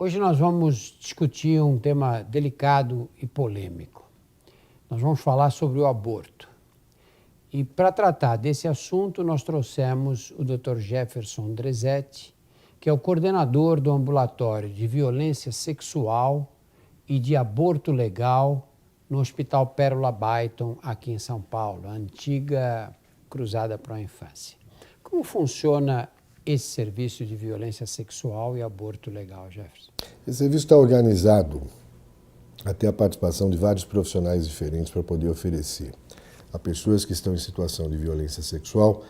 Hoje nós vamos discutir um tema delicado e polêmico. Nós vamos falar sobre o aborto. E para tratar desse assunto, nós trouxemos o Dr. Jefferson Dresetti, que é o coordenador do Ambulatório de Violência Sexual e de Aborto Legal no Hospital Pérola Byton, aqui em São Paulo, a antiga Cruzada para a Infância. Como funciona esse serviço de violência sexual e aborto legal, Jefferson? Esse serviço está organizado a ter a participação de vários profissionais diferentes para poder oferecer a pessoas que estão em situação de violência sexual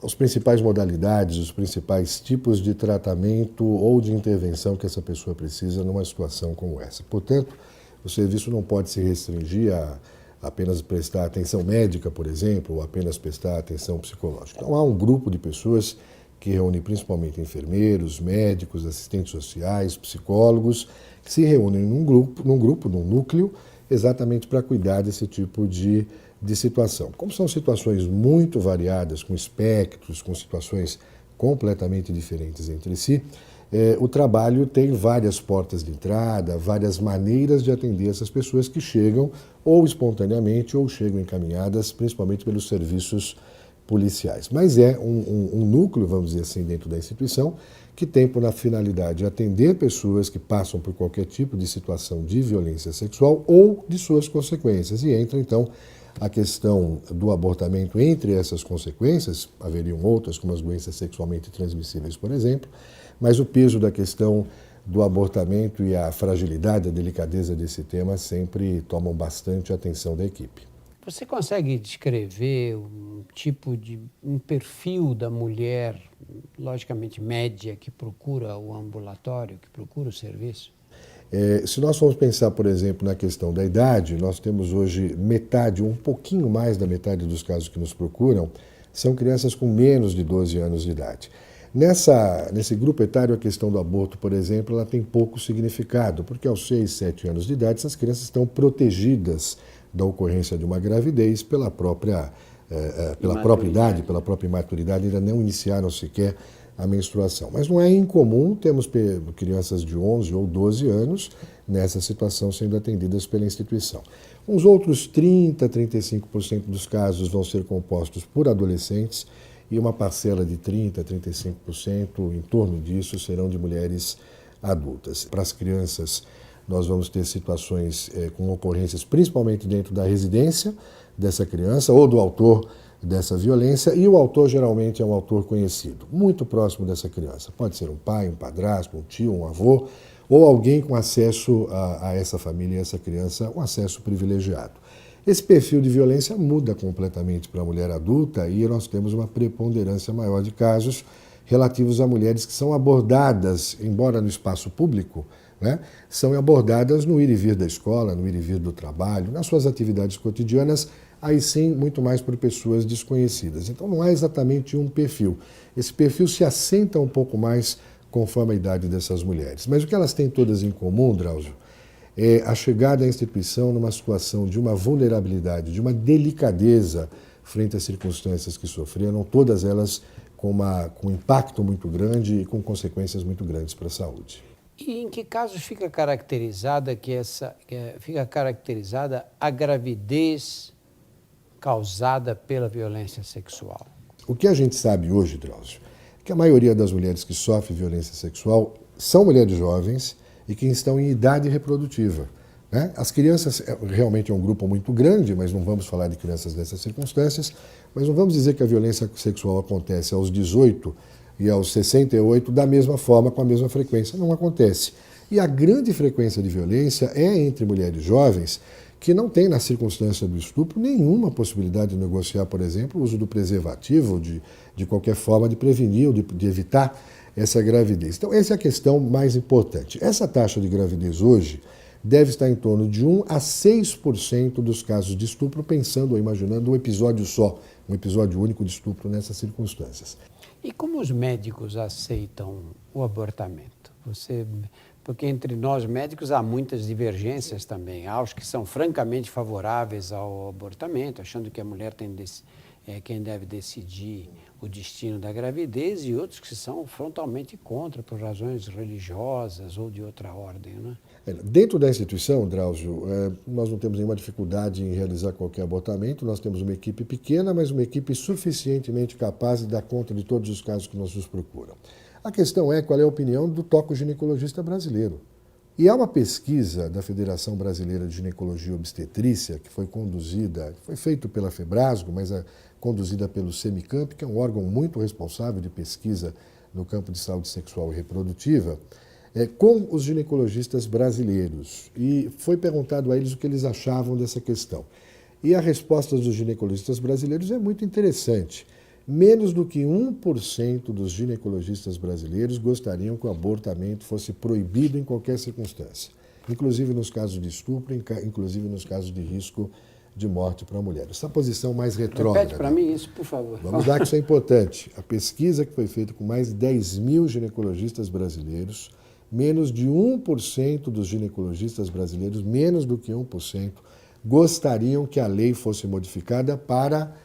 as principais modalidades, os principais tipos de tratamento ou de intervenção que essa pessoa precisa numa situação como essa. Portanto, o serviço não pode se restringir a apenas prestar atenção médica, por exemplo, ou apenas prestar atenção psicológica. Então, há um grupo de pessoas que reúne principalmente enfermeiros, médicos, assistentes sociais, psicólogos, que se reúnem num núcleo, exatamente para cuidar desse tipo de situação. Como são situações muito variadas, com espectros, com situações completamente diferentes entre si, o trabalho tem várias portas de entrada, várias maneiras de atender essas pessoas que chegam ou espontaneamente ou chegam encaminhadas, principalmente pelos serviços policiais. Mas é um núcleo, vamos dizer assim, dentro da instituição, que tem por finalidade atender pessoas que passam por qualquer tipo de situação de violência sexual ou de suas consequências. E entra, então, a questão do abortamento entre essas consequências, haveriam outras, como as doenças sexualmente transmissíveis, por exemplo, mas o peso da questão do abortamento e a fragilidade, a delicadeza desse tema sempre tomam bastante atenção da equipe. Você consegue descrever um perfil da mulher, logicamente média, que procura o ambulatório, que procura o serviço? Se nós formos pensar, por exemplo, na questão da idade, nós temos hoje metade, um pouquinho mais da metade dos casos que nos procuram, são crianças com menos de 12 anos de idade. Nesse grupo etário, a questão do aborto, por exemplo, ela tem pouco significado, porque aos 6, 7 anos de idade, essas crianças estão protegidas da ocorrência de uma gravidez pela própria idade, pela própria imaturidade, ainda não iniciaram sequer a menstruação. Mas não é incomum termos crianças de 11 ou 12 anos nessa situação sendo atendidas pela instituição. Uns outros 30%, 35% dos casos vão ser compostos por adolescentes e uma parcela de 30%, 35%, em torno disso, serão de mulheres adultas. Para as crianças, nós vamos ter situações com ocorrências principalmente dentro da residência dessa criança ou do autor dessa violência, e o autor geralmente é um autor conhecido, muito próximo dessa criança. Pode ser um pai, um padrasto, um tio, um avô, ou alguém com acesso a essa família e essa criança, um acesso privilegiado. Esse perfil de violência muda completamente para a mulher adulta e nós temos uma preponderância maior de casos relativos a mulheres que são abordadas, embora no espaço público, são abordadas no ir e vir da escola, no ir e vir do trabalho, nas suas atividades cotidianas, aí sim, muito mais por pessoas desconhecidas. Então não é exatamente um perfil. Esse perfil se assenta um pouco mais conforme a idade dessas mulheres. Mas o que elas têm todas em comum, Drauzio, é a chegada à instituição numa situação de uma vulnerabilidade, de uma delicadeza frente às circunstâncias que sofreram, todas elas com um impacto muito grande e com consequências muito grandes para a saúde. E em que casos fica caracterizada a gravidez causada pela violência sexual? O que a gente sabe hoje, Drauzio, é que a maioria das mulheres que sofrem violência sexual são mulheres jovens e que estão em idade reprodutiva. As crianças realmente é um grupo muito grande, mas não vamos falar de crianças nessas circunstâncias, mas não vamos dizer que a violência sexual acontece aos 18 e aos 68 da mesma forma, com a mesma frequência. Não acontece. E a grande frequência de violência é entre mulheres jovens que não têm, na circunstância do estupro, nenhuma possibilidade de negociar, por exemplo, o uso do preservativo, de qualquer forma de prevenir ou de evitar essa gravidez. Então, essa é a questão mais importante. Essa taxa de gravidez hoje deve estar em torno de 1 a 6% dos casos de estupro, pensando ou imaginando um episódio só, um episódio único de estupro nessas circunstâncias. E como os médicos aceitam o abortamento? Porque entre nós médicos há muitas divergências também. Há os que são francamente favoráveis ao abortamento, achando que a mulher é quem deve decidir o destino da gravidez e outros que são frontalmente contra, por razões religiosas ou de outra ordem, né? Dentro da instituição, Drauzio, nós não temos nenhuma dificuldade em realizar qualquer abortamento, nós temos uma equipe pequena, mas uma equipe suficientemente capaz de dar conta de todos os casos que nos procuram. A questão é qual é a opinião do toco-ginecologista brasileiro. E há uma pesquisa da Federação Brasileira de Ginecologia e Obstetrícia, que foi feita pela Febrasgo, mas conduzida pelo Semicamp, que é um órgão muito responsável de pesquisa no campo de saúde sexual e reprodutiva, com os ginecologistas brasileiros. E foi perguntado a eles o que eles achavam dessa questão. E a resposta dos ginecologistas brasileiros é muito interessante. Menos do que 1% dos ginecologistas brasileiros gostariam que o abortamento fosse proibido em qualquer circunstância, inclusive nos casos de estupro, inclusive nos casos de risco de morte para a mulher. Essa posição mais retrógrada. Repete para mim isso, por favor. Vamos lá que isso é importante. A pesquisa que foi feita com mais de 10 mil ginecologistas brasileiros, menos de 1% dos ginecologistas brasileiros, menos do que 1%, gostariam que a lei fosse modificada para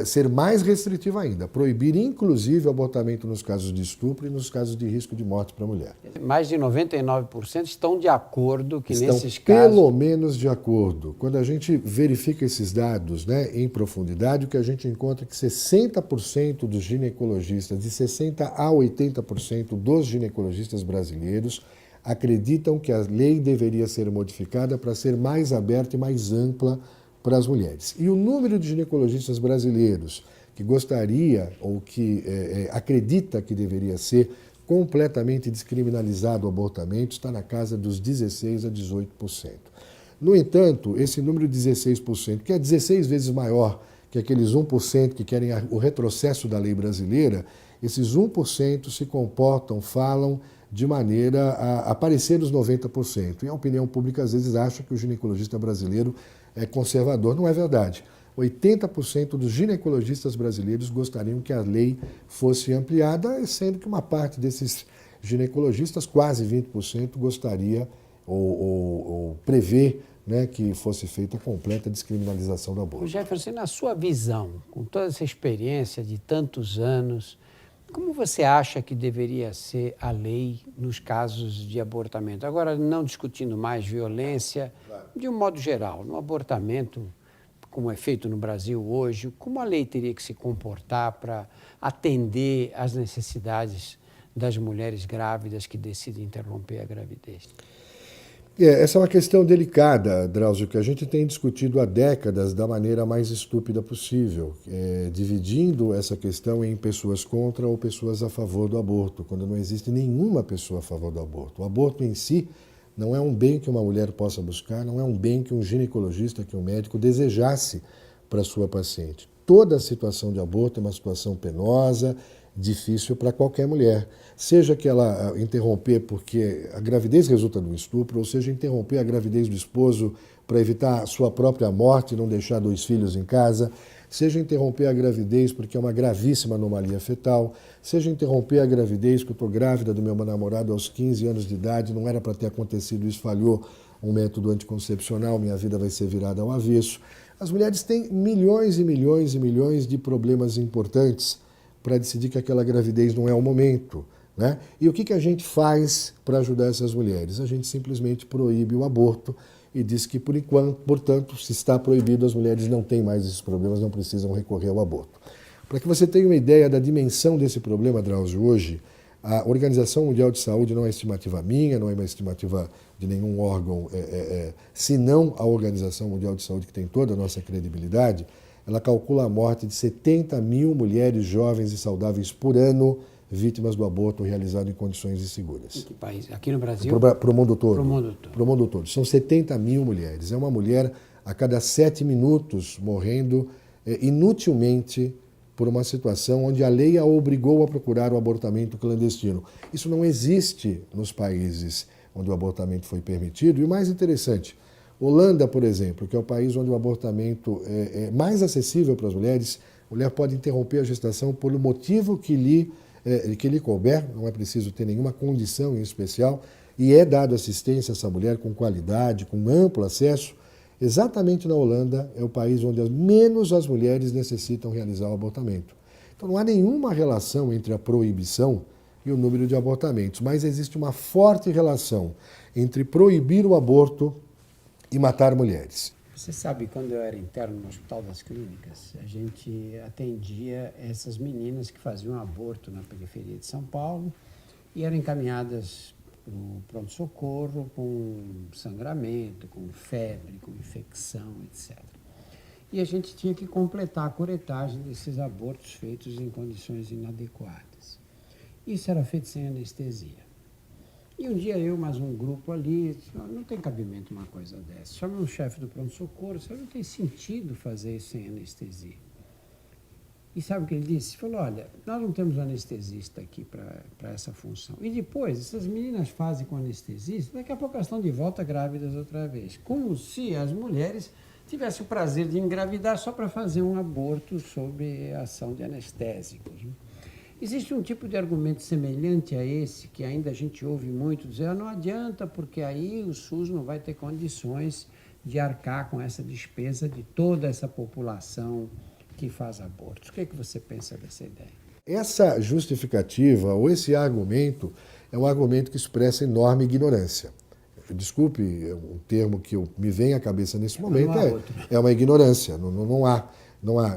ser mais restritiva ainda, proibir inclusive o abortamento nos casos de estupro e nos casos de risco de morte para a mulher. Mais de 99% estão de acordo que estão nesses casos... pelo menos de acordo. Quando a gente verifica esses dados, né, em profundidade, o que a gente encontra é que 60% dos ginecologistas, de 60% a 80% dos ginecologistas brasileiros acreditam que a lei deveria ser modificada para ser mais aberta e mais ampla para as mulheres. E o número de ginecologistas brasileiros que gostaria ou que acredita que deveria ser completamente descriminalizado o abortamento está na casa dos 16% a 18%. No entanto, esse número de 16%, que é 16 vezes maior que aqueles 1% que querem o retrocesso da lei brasileira, esses 1% se comportam, falam de maneira a parecer os 90%. E a opinião pública às vezes acha que o ginecologista brasileiro é conservador. Não é verdade. 80% dos ginecologistas brasileiros gostariam que a lei fosse ampliada, sendo que uma parte desses ginecologistas, quase 20%, gostaria ou prevê, né, que fosse feita a completa descriminalização do aborto. Jefferson, na sua visão, com toda essa experiência de tantos anos, como você acha que deveria ser a lei nos casos de abortamento? Agora, não discutindo mais violência, de um modo geral, no abortamento, como é feito no Brasil hoje, como a lei teria que se comportar para atender às necessidades das mulheres grávidas que decidem interromper a gravidez? Essa é uma questão delicada, Drauzio, que a gente tem discutido há décadas da maneira mais estúpida possível, dividindo essa questão em pessoas contra ou pessoas a favor do aborto, quando não existe nenhuma pessoa a favor do aborto. O aborto em si não é um bem que uma mulher possa buscar, não é um bem que um ginecologista, que um médico desejasse para sua paciente. Toda a situação de aborto é uma situação penosa, difícil para qualquer mulher. Seja que ela interromper porque a gravidez resulta de um estupro, ou seja, interromper a gravidez do esposo para evitar a sua própria morte e não deixar 2 filhos em casa, seja interromper a gravidez porque é uma gravíssima anomalia fetal, seja interromper a gravidez que eu estou grávida do meu namorado aos 15 anos de idade, não era para ter acontecido isso, falhou um método anticoncepcional, minha vida vai ser virada ao avesso. As mulheres têm milhões e milhões e milhões de problemas importantes para decidir que aquela gravidez não é o momento, né? E o que a gente faz para ajudar essas mulheres? A gente simplesmente proíbe o aborto e diz que, por enquanto, portanto, se está proibido, as mulheres não têm mais esses problemas, não precisam recorrer ao aborto. Para que você tenha uma ideia da dimensão desse problema, Drauzio, hoje, a Organização Mundial de Saúde não é estimativa minha, não é uma estimativa de nenhum órgão, senão a Organização Mundial de Saúde, que tem toda a nossa credibilidade. Ela calcula a morte de 70 mil mulheres jovens e saudáveis por ano vítimas do aborto realizado em condições inseguras. Em que país? Aqui no Brasil? Para o mundo todo. Para o mundo todo. Para o mundo todo. São 70 mil mulheres. É uma mulher a cada 7 minutos morrendo inutilmente por uma situação onde a lei a obrigou a procurar o abortamento clandestino. Isso não existe nos países onde o abortamento foi permitido. E o mais interessante, Holanda, por exemplo, que é o país onde o abortamento é mais acessível para as mulheres, a mulher pode interromper a gestação por um motivo que lhe couber, não é preciso ter nenhuma condição em especial, e é dado assistência a essa mulher com qualidade, com amplo acesso. Exatamente na Holanda é o país onde menos as mulheres necessitam realizar o abortamento. Então não há nenhuma relação entre a proibição e o número de abortamentos, mas existe uma forte relação entre proibir o aborto e matar mulheres. Você sabe, quando eu era interno no Hospital das Clínicas, a gente atendia essas meninas que faziam aborto na periferia de São Paulo e eram encaminhadas para o pronto-socorro com sangramento, com febre, com infecção, etc. E a gente tinha que completar a curetagem desses abortos feitos em condições inadequadas. Isso era feito sem anestesia. E um dia eu, mais um grupo ali, disse, não tem cabimento uma coisa dessa. Chamei um chefe do pronto-socorro, disse, não tem sentido fazer isso sem anestesia. E sabe o que ele disse? Ele falou, olha, nós não temos anestesista aqui para essa função. E depois, essas meninas fazem com anestesista, daqui a pouco elas estão de volta grávidas outra vez. Como se as mulheres tivessem o prazer de engravidar só para fazer um aborto sob a ação de anestésicos, né? Existe um tipo de argumento semelhante a esse, que ainda a gente ouve muito, dizer, não adianta, porque aí o SUS não vai ter condições de arcar com essa despesa de toda essa população que faz abortos. O que é que você pensa dessa ideia? Essa justificativa ou esse argumento é um argumento que expressa enorme ignorância. Desculpe, um termo que me vem à cabeça nesse momento é uma ignorância.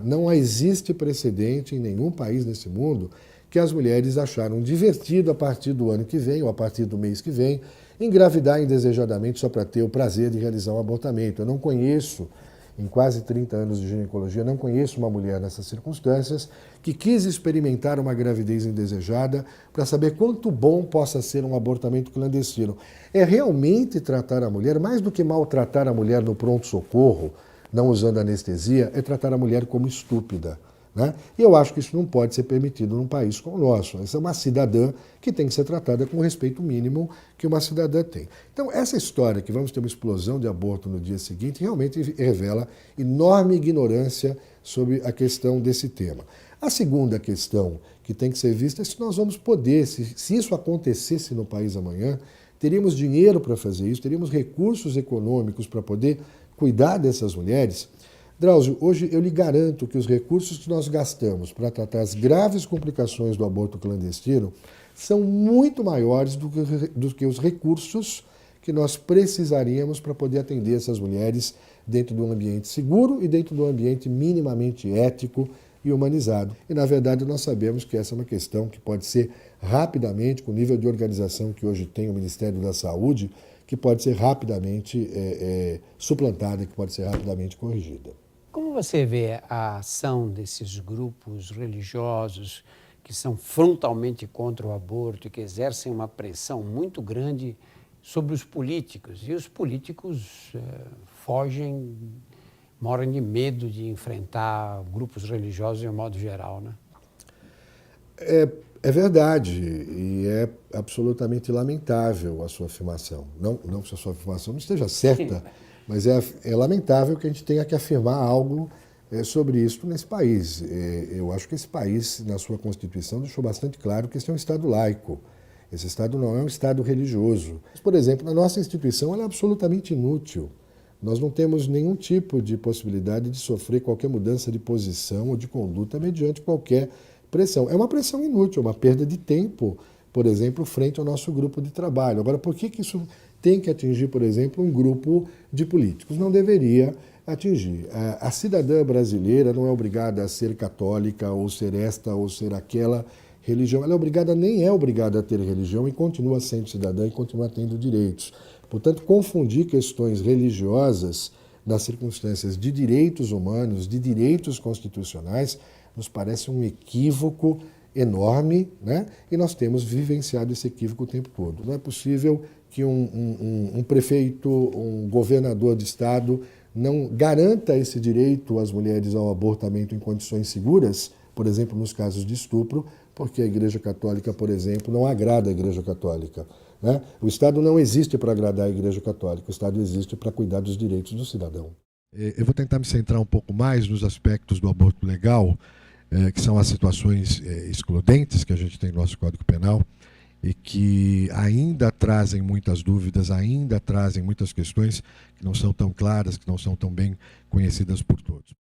Não existe precedente em nenhum país nesse mundo que as mulheres acharam divertido a partir do ano que vem ou a partir do mês que vem engravidar indesejadamente só para ter o prazer de realizar um abortamento. Eu não conheço, em quase 30 anos de ginecologia, não conheço uma mulher nessas circunstâncias que quis experimentar uma gravidez indesejada para saber quanto bom possa ser um abortamento clandestino. É realmente tratar a mulher, mais do que maltratar a mulher no pronto-socorro, não usando anestesia, é tratar a mulher como estúpida, né? E eu acho que isso não pode ser permitido num país como o nosso. Essa é uma cidadã que tem que ser tratada com o respeito mínimo que uma cidadã tem. Então, essa história que vamos ter uma explosão de aborto no dia seguinte realmente revela enorme ignorância sobre a questão desse tema. A segunda questão que tem que ser vista é se nós vamos poder, se isso acontecesse no país amanhã, teríamos dinheiro para fazer isso, teríamos recursos econômicos para poder cuidar dessas mulheres. Drauzio, hoje eu lhe garanto que os recursos que nós gastamos para tratar as graves complicações do aborto clandestino são muito maiores do que os recursos que nós precisaríamos para poder atender essas mulheres dentro de um ambiente seguro e dentro de um ambiente minimamente ético e humanizado. E, na verdade, nós sabemos que essa é uma questão que pode ser rapidamente, com o nível de organização que hoje tem o Ministério da Saúde, que pode ser rapidamente suplantada, que pode ser rapidamente corrigida. Como você vê a ação desses grupos religiosos que são frontalmente contra o aborto e que exercem uma pressão muito grande sobre os políticos? E os políticos fogem, morrem de medo de enfrentar grupos religiosos de um modo geral, né? É verdade, e é absolutamente lamentável a sua afirmação. Não que a sua afirmação não esteja certa, mas é lamentável que a gente tenha que afirmar algo sobre isso nesse país. Eu acho que esse país, na sua Constituição, deixou bastante claro que esse é um Estado laico. Esse Estado não é um Estado religioso. Por exemplo, a nossa instituição ela é absolutamente inútil. Nós não temos nenhum tipo de possibilidade de sofrer qualquer mudança de posição ou de conduta mediante qualquer pressão. É uma pressão inútil, é uma perda de tempo, por exemplo, frente ao nosso grupo de trabalho. Agora, por que isso tem que atingir, por exemplo, um grupo de políticos? Não deveria atingir. A cidadã brasileira não é obrigada a ser católica ou ser esta ou ser aquela religião. Ela nem é obrigada a ter religião e continua sendo cidadã e continua tendo direitos. Portanto, confundir questões religiosas nas circunstâncias de direitos humanos, de direitos constitucionais, nos parece um equívoco enorme, né? E nós temos vivenciado esse equívoco o tempo todo. Não é possível que um prefeito, um governador de estado não garanta esse direito às mulheres ao abortamento em condições seguras, por exemplo, nos casos de estupro, porque a Igreja Católica, por exemplo, não agrada a Igreja Católica, né? O Estado não existe para agradar a Igreja Católica, o Estado existe para cuidar dos direitos do cidadão. Eu vou tentar me centrar um pouco mais nos aspectos do aborto legal, que são as situações excludentes que a gente tem no nosso Código Penal e que ainda trazem muitas dúvidas, ainda trazem muitas questões que não são tão claras, que não são tão bem conhecidas por todos.